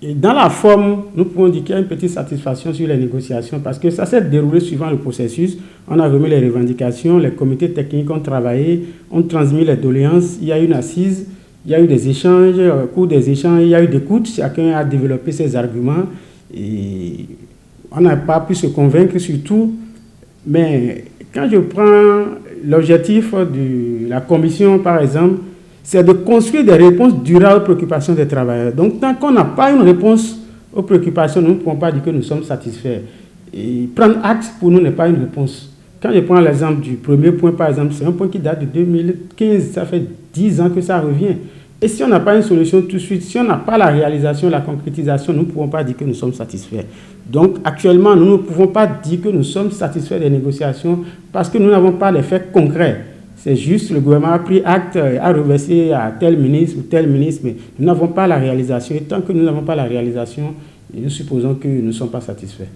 Et dans la forme, nous pouvons dire qu'il y a une petite satisfaction sur les négociations parce que ça s'est déroulé suivant le processus. On a remis les revendications, les comités techniques ont travaillé, ont transmis les doléances, il y a eu une assise, il y a eu des échanges, au cours des échanges, il y a eu des écoutes, chacun a développé ses arguments et on n'a pas pu se convaincre sur tout. Mais quand je prends l'objectif de la commission, par exemple, c'est de construire des réponses durables aux préoccupations des travailleurs. Donc, tant qu'on n'a pas une réponse aux préoccupations, nous ne pouvons pas dire que nous sommes satisfaits. Et prendre acte, pour nous, n'est pas une réponse. Quand je prends l'exemple du premier point, par exemple, c'est un point qui date de 2015, ça fait 10 ans que ça revient. Et si on n'a pas une solution tout de suite, si on n'a pas la réalisation, la concrétisation, nous ne pouvons pas dire que nous sommes satisfaits. Donc, actuellement, nous ne pouvons pas dire que nous sommes satisfaits des négociations parce que nous n'avons pas les faits concrets. C'est juste le gouvernement a pris acte, a reversé à tel ministre ou tel ministre, mais nous n'avons pas la réalisation. Et tant que nous n'avons pas la réalisation, nous supposons que nous ne sommes pas satisfaits.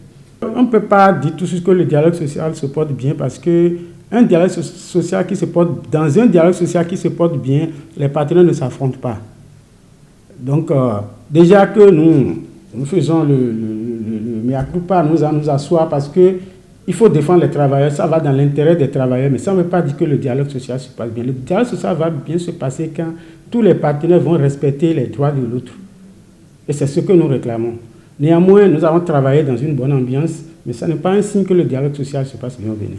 On ne peut pas dire tout de suite que le dialogue social se porte bien parce que dans un dialogue social qui se porte bien, les partenaires ne s'affrontent pas. Donc, déjà que nous faisons le mea culpa, nous allons nous asseoir parce que il faut défendre les travailleurs, ça va dans l'intérêt des travailleurs, mais ça ne veut pas dire que le dialogue social se passe bien. Le dialogue social va bien se passer quand tous les partenaires vont respecter les droits de l'autre. Et c'est ce que nous réclamons. Néanmoins, nous avons travaillé dans une bonne ambiance, mais ça n'est pas un signe que le dialogue social se passe bien au Bénin.